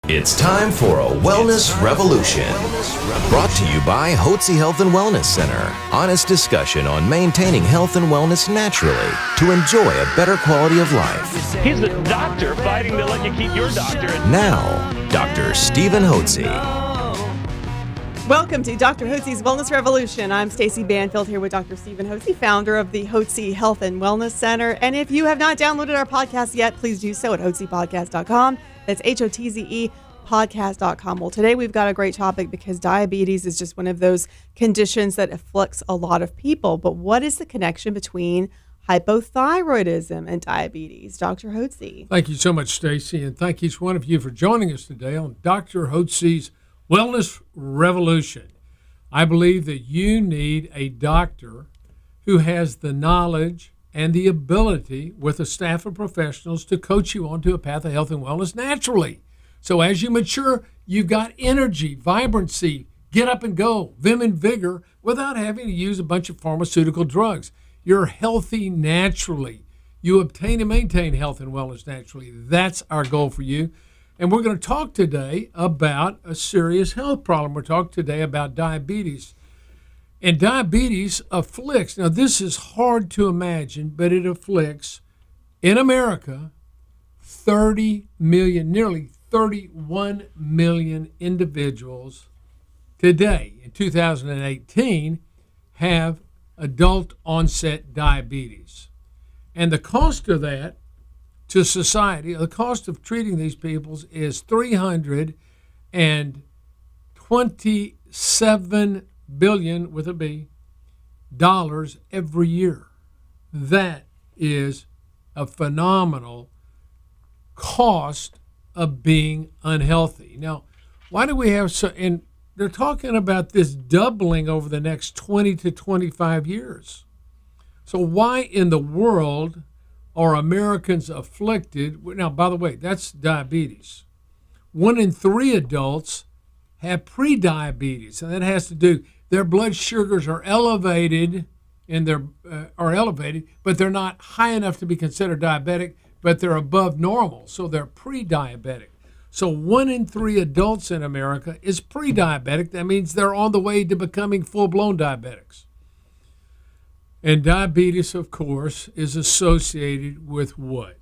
It's time for a wellness revolution. Brought to you by Hotze Health and Wellness Center. Honest discussion on maintaining health and wellness naturally to enjoy a better quality of life. He's the doctor fighting to let you keep your doctorate. Now, Dr. Stephen Hotze. Welcome to Dr. Hotze's Wellness Revolution. I'm Stacey Banfield here with Dr. Stephen Hotze, founder of the Hotze Health and Wellness Center. And if you have not downloaded our podcast yet, please do so at hotzepodcast.com. That's HOTZE podcast.com. Well, today we've got a great topic because diabetes is just one of those conditions that afflicts a lot of people. But what is the connection between hypothyroidism and diabetes? Dr. Hotze. Thank you so much, Stacey, and thank each one of you for joining us today on Dr. Hotze's Wellness Revolution. I believe that you need a doctor who has the knowledge and the ability with a staff of professionals to coach you onto a path of health and wellness naturally. So as you mature, you've got energy, vibrancy, get up and go, vim and vigor without having to use a bunch of pharmaceutical drugs. You're healthy naturally. You obtain and maintain health and wellness naturally. That's our goal for you. And we're going to talk today about a serious health problem. We're talking today about diabetes. And diabetes afflicts, now this is hard to imagine, but it afflicts, in America, 30 million, nearly 31 million individuals today in 2018 have adult onset diabetes. And the cost of that to society, the cost of treating these people is $327 billion with a B dollars every year. That is a phenomenal cost of being unhealthy. Now, why do we have so, and they're talking about this doubling over the next 20 to 25 years. So why in the world are Americans afflicted? Now, by the way, that's diabetes. 1 in 3 adults have prediabetes, and that has to do, their blood sugars are elevated, and but they're not high enough to be considered diabetic, but they're above normal, so they're pre-diabetic. So 1 in 3 adults in America is pre-diabetic. That means they're on the way to becoming full-blown diabetics. And diabetes, of course, is associated with what?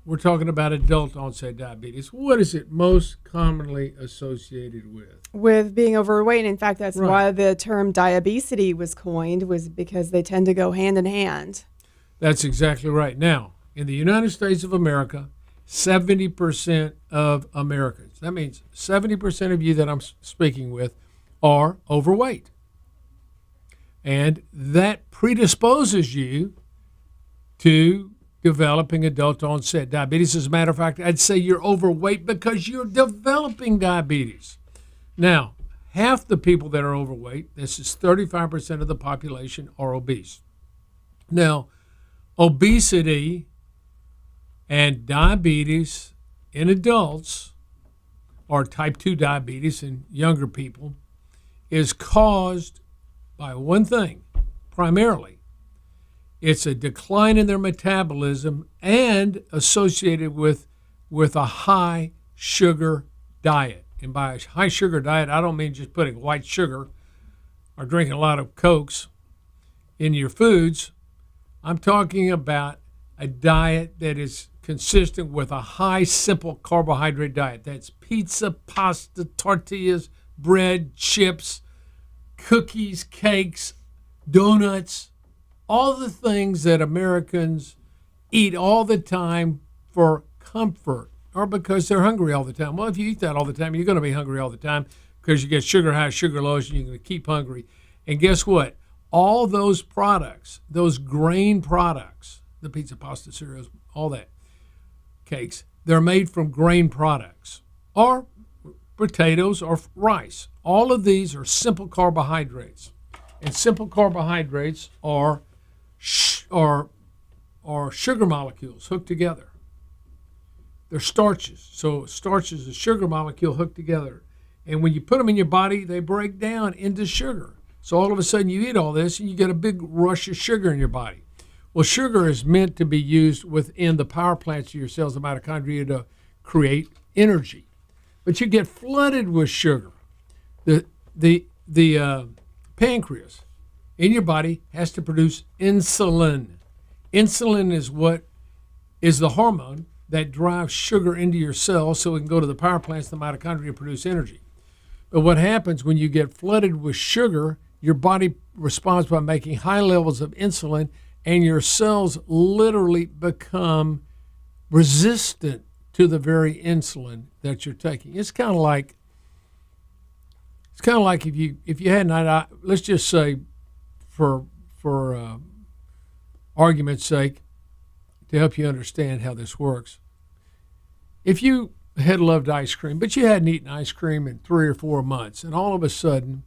We're talking about adult onset diabetes. What is it most commonly associated with? With being overweight. In fact, that's Right. why the term diabesity was coined, was because they tend to go hand in hand. That's exactly right. Now, in the United States of America, 70% of Americans, that means 70% of you that I'm speaking with, are overweight. And that predisposes you to developing adult onset diabetes. As a matter of fact, I'd say you're overweight because you're developing diabetes. Now, half the people that are overweight, this is 35% of the population, are obese. Now, obesity and diabetes in adults, or type 2 diabetes in younger people, is caused by one thing, primarily. It's a decline in their metabolism and associated with a high sugar diet. And by a high sugar diet, I don't mean just putting white sugar or drinking a lot of Cokes in your foods. I'm talking about a diet that is consistent with a high simple carbohydrate diet. That's pizza, pasta, tortillas, bread, chips, cookies, cakes, donuts, all the things that Americans eat all the time for comfort or because they're hungry all the time. Well, if you eat that all the time, you're going to be hungry all the time because you get sugar high, sugar low, and you're going to keep hungry. And guess what? All those products, those grain products, the pizza, pasta, cereals, all that, cakes, they're made from grain products or potatoes or rice. All of these are simple carbohydrates. And simple carbohydrates are sugar molecules hooked together. They're starches. So starch is a sugar molecule hooked together. And when you put them in your body, they break down into sugar. So all of a sudden you eat all this and you get a big rush of sugar in your body. Well, sugar is meant to be used within the power plants of your cells, the mitochondria, to create energy. but you get flooded with sugar. The pancreas in your body has to produce insulin. Insulin is the hormone that drives sugar into your cells so it can go to the power plants, the mitochondria, and produce energy. But what happens when you get flooded with sugar, your body responds by making high levels of insulin, and your cells literally become resistant to the very insulin that you're taking. It's kind of like if you had let's just say for argument's sake, to help you understand how this works. If you had loved ice cream, but you hadn't eaten ice cream in 3 or 4 months, and all of a sudden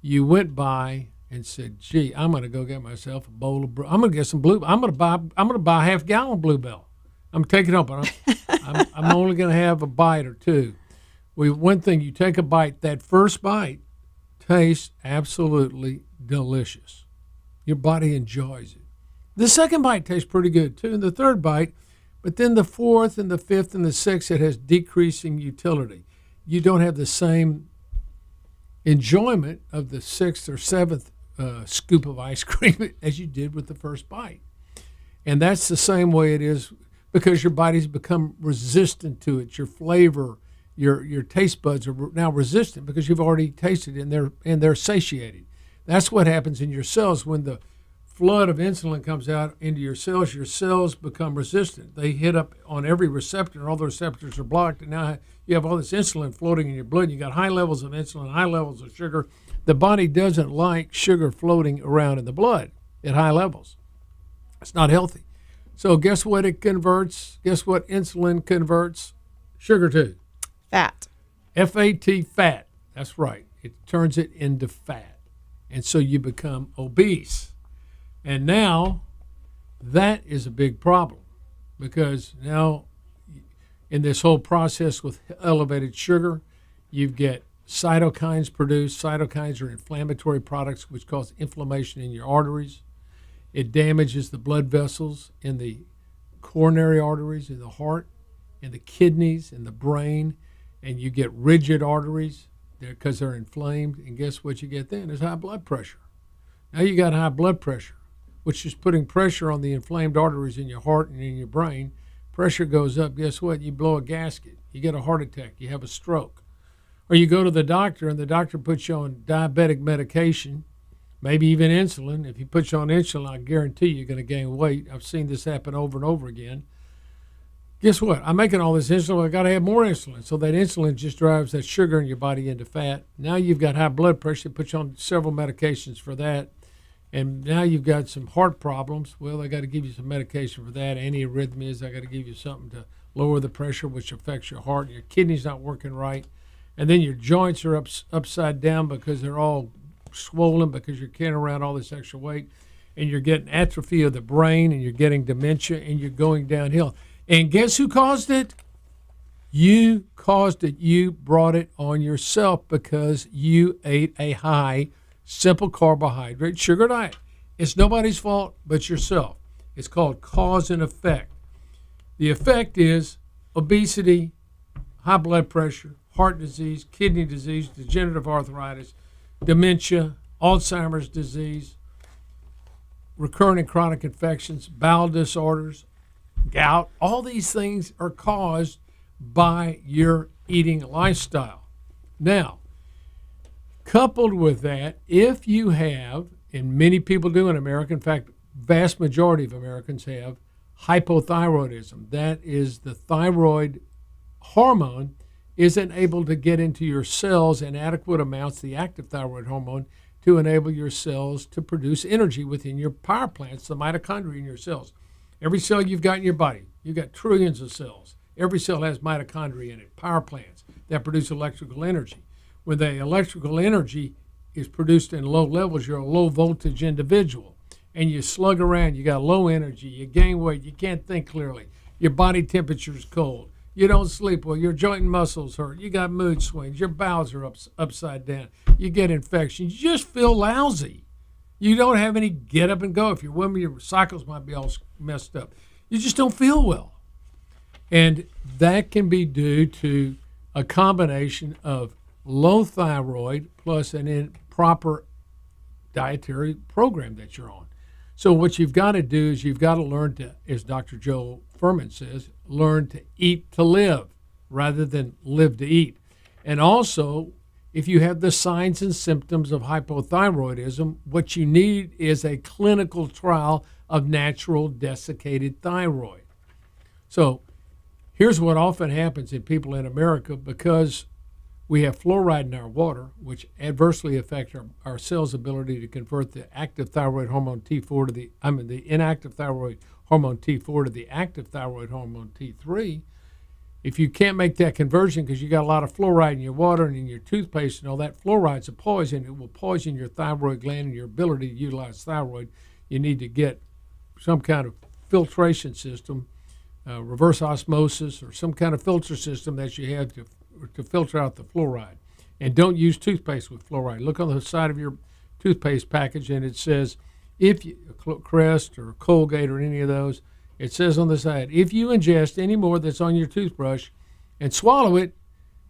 you went by and said, "Gee, I'm going to go get myself a bowl of. I'm going to get some blue. I'm going to buy a half-gallon Bluebell. I'm taking it home, but I'm only going to have a bite or two." One thing, you take a bite. That first bite tastes absolutely delicious. Your body enjoys it. The second bite tastes pretty good too, and the third bite, but then the fourth and the fifth and the sixth, it has decreasing utility. You don't have the same enjoyment of the sixth or seventh scoop of ice cream as you did with the first bite. And that's the same way it is because your body's become resistant to it. Your flavor, your taste buds are now resistant because you've already tasted it and they're satiated. That's what happens in your cells when the flood of insulin comes out into your cells become resistant. They hit up on every receptor, and all the receptors are blocked, and now you have all this insulin floating in your blood. You got high levels of insulin, high levels of sugar. The body doesn't like sugar floating around in the blood at high levels. It's not healthy. So guess what it converts? Guess what insulin converts sugar to? Fat. F-A-T, fat. That's right. It turns it into fat. And so you become obese. And now that is a big problem because now in this whole process with elevated sugar, you get cytokines produced. Cytokines are inflammatory products which cause inflammation in your arteries. It damages the blood vessels in the coronary arteries, in the heart, in the kidneys, in the brain, and you get rigid arteries because they're inflamed. And guess what you get then? Is high blood pressure. Now you got high blood pressure, which is putting pressure on the inflamed arteries in your heart and in your brain. Pressure goes up. Guess what? You blow a gasket. You get a heart attack. You have a stroke. Or you go to the doctor, and the doctor puts you on diabetic medication, maybe even insulin. If he puts you on insulin, I guarantee you're going to gain weight. I've seen this happen over and over again. Guess what? I'm making all this insulin. I got to have more insulin. So that insulin just drives that sugar in your body into fat. Now you've got high blood pressure. They put you on several medications for that. And now you've got some heart problems. Well, I got to give you some medication for that. Antiarrhythmias, I got to give you something to lower the pressure, which affects your heart. Your kidney's not working right. And then your joints are upside down because they're all swollen because you're carrying around all this extra weight. And you're getting atrophy of the brain, and you're getting dementia, and you're going downhill. And guess who caused it? You caused it. You brought it on yourself because you ate a high simple carbohydrate sugar diet. It's nobody's fault but yourself. It's called cause and effect. The effect is obesity, high blood pressure, heart disease, kidney disease, degenerative arthritis, dementia, Alzheimer's disease, recurrent and chronic infections, bowel disorders, gout. All these things are caused by your eating lifestyle. Now, coupled with that, if you have, and many people do in America, in fact, vast majority of Americans have hypothyroidism. That is the thyroid hormone isn't able to get into your cells in adequate amounts, the active thyroid hormone, to enable your cells to produce energy within your power plants, the mitochondria in your cells. Every cell you've got in your body, you've got trillions of cells. Every cell has mitochondria in it, power plants that produce electrical energy. When the electrical energy is produced in low levels, you're a low voltage individual. And you slug around, you got low energy, you gain weight, you can't think clearly, your body temperature is cold, you don't sleep well, your joint and muscles hurt, you got mood swings, your bowels are upside down, you get infections, you just feel lousy. You don't have any get up and go. If you're women, your cycles might be all messed up. You just don't feel well. And that can be due to a combination of low thyroid plus an improper dietary program that you're on. So what you've got to do is you've got to learn to, as Dr. Joe Furman says, learn to eat to live rather than live to eat. And also, if you have the signs and symptoms of hypothyroidism, what you need is a clinical trial of natural desiccated thyroid. So here's what often happens in people in America because we have fluoride in our water, which adversely affects our cells' ability to convert the active thyroid hormone T4 to the inactive thyroid hormone T4 to the active thyroid hormone T3. If you can't make that conversion because you got a lot of fluoride in your water and in your toothpaste and all that, fluoride's a poison. It will poison your thyroid gland and your ability to utilize thyroid. You need to get some kind of filtration system, reverse osmosis, or some kind of filter system that you have to filter out the fluoride. And don't use toothpaste with fluoride. Look on the side of your toothpaste package and it says, if you, Crest or Colgate or any of those, it says on the side, if you ingest any more that's on your toothbrush and swallow it,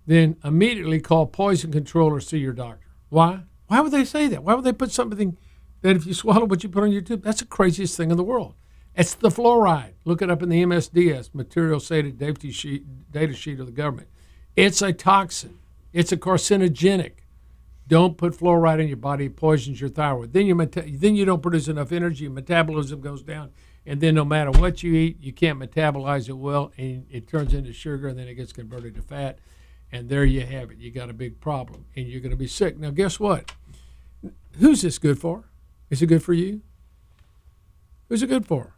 then immediately call poison control or see your doctor. Why? Why would they say that? Why would they put something that if you swallow what you put on your tooth, that's the craziest thing in the world. It's the fluoride. Look it up in the MSDS, Material Data Sheet of the government. It's a toxin. It's a carcinogenic. Don't put fluoride in your body. It poisons your thyroid. Then you don't produce enough energy. Your metabolism goes down. And then no matter what you eat, you can't metabolize it well, and it turns into sugar, and then it gets converted to fat. And there you have it. You got a big problem, and you're going to be sick. Now, guess what? Who's this good for? Is it good for you? Who's it good for?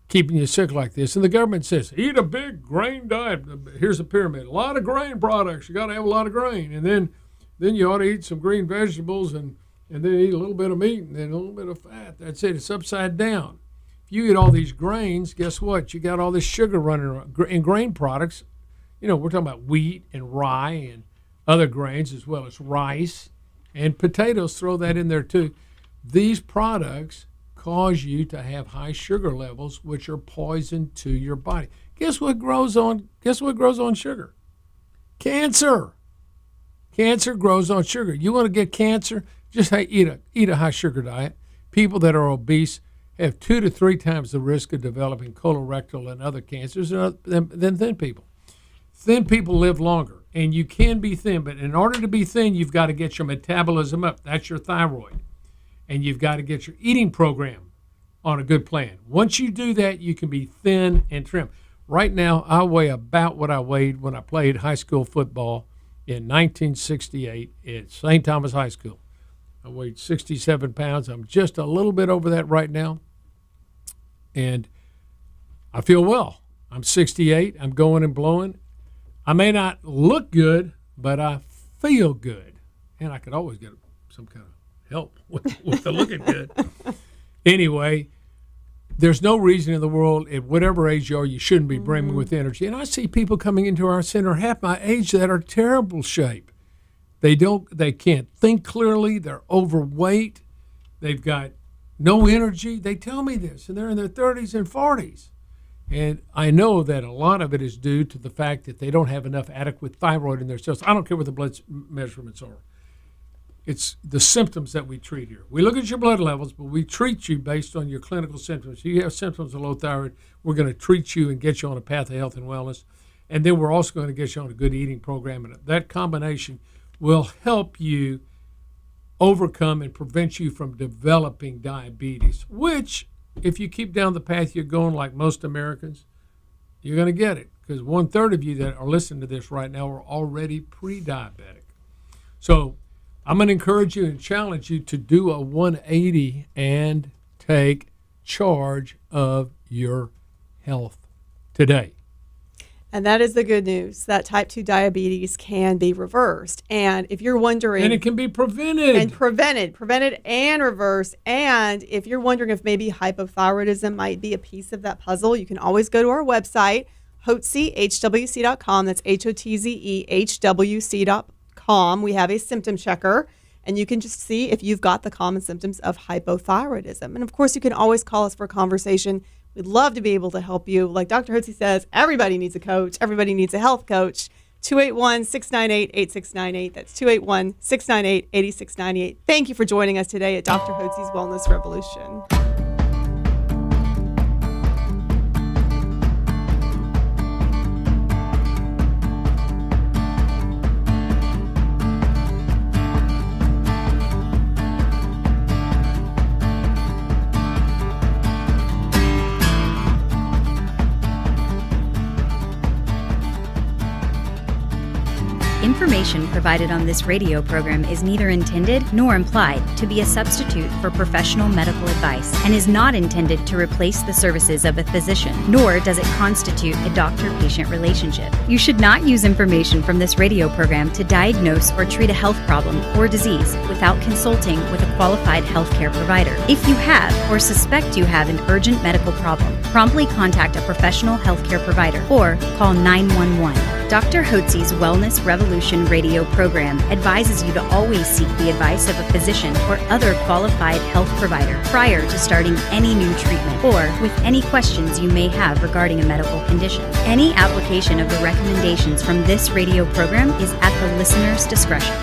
Keeping you sick like this. And the government says, eat a big grain diet. Here's a pyramid. A lot of grain products. You got to have a lot of grain. And then you ought to eat some green vegetables and then eat a little bit of meat and then a little bit of fat. That's it. It's upside down. If you eat all these grains, guess what? You got all this sugar running around. In grain products, we're talking about wheat and rye and other grains as well as rice and potatoes. Throw that in there too. These products cause you to have high sugar levels, which are poison to your body. Guess what grows on sugar? Cancer. Cancer grows on sugar. You want to get cancer? Just eat a high sugar diet. People that are obese have 2 to 3 times the risk of developing colorectal and other cancers than thin people. Thin people live longer, and you can be thin, but in order to be thin, you've got to get your metabolism up. That's your thyroid. And you've got to get your eating program on a good plan. Once you do that, you can be thin and trim. Right now, I weigh about what I weighed when I played high school football in 1968 at St. Thomas High School. I weighed 67 pounds. I'm just a little bit over that right now. And I feel well. I'm 68. I'm going and blowing. I may not look good, but I feel good. And I could always get some kind of help with the looking good. Anyway, there's no reason in the world at whatever age you are, you shouldn't be brimming with energy. And I see people coming into our center half my age that are terrible shape. They can't think clearly. They're overweight. They've got no energy. They tell me this, and they're in their 30s and 40s. And I know that a lot of it is due to the fact that they don't have enough adequate thyroid in their cells. I don't care what the blood measurements are. It's the symptoms that we treat here. We look at your blood levels, but we treat you based on your clinical symptoms. If you have symptoms of low thyroid, we're going to treat you and get you on a path of health and wellness. And then we're also going to get you on a good eating program. And that combination will help you overcome and prevent you from developing diabetes, which, if you keep down the path you're going like most Americans, you're going to get it. Because 1/3 of you that are listening to this right now are already pre-diabetic. So I'm going to encourage you and challenge you to do a 180 and take charge of your health today. And that is the good news, that type 2 diabetes can be reversed. And if you're wondering... And it can be prevented. And prevented and reversed. And if you're wondering if maybe hypothyroidism might be a piece of that puzzle, you can always go to our website, HWC.com. That's HOTZE.HWC.com. We have a symptom checker, and you can just see if you've got the common symptoms of hypothyroidism. And of course, you can always call us for a conversation. We We'd love to be able to help you. Like Dr. Hotze says, everybody needs a coach. Everybody needs a health coach. 281-698-8698. That's 281-698-8698. Thank you for joining us today at Dr. Hotze's Wellness Revolution. Information provided on this radio program is neither intended nor implied to be a substitute for professional medical advice and is not intended to replace the services of a physician, nor does it constitute a doctor-patient relationship. You should not use information from this radio program to diagnose or treat a health problem or disease without consulting with a qualified healthcare provider. If you have or suspect you have an urgent medical problem, promptly contact a professional healthcare provider or call 911. Dr. Hotze's Wellness Revolution radio program advises you to always seek the advice of a physician or other qualified health provider prior to starting any new treatment or with any questions you may have regarding a medical condition. Any application of the recommendations from this radio program is at the listener's discretion.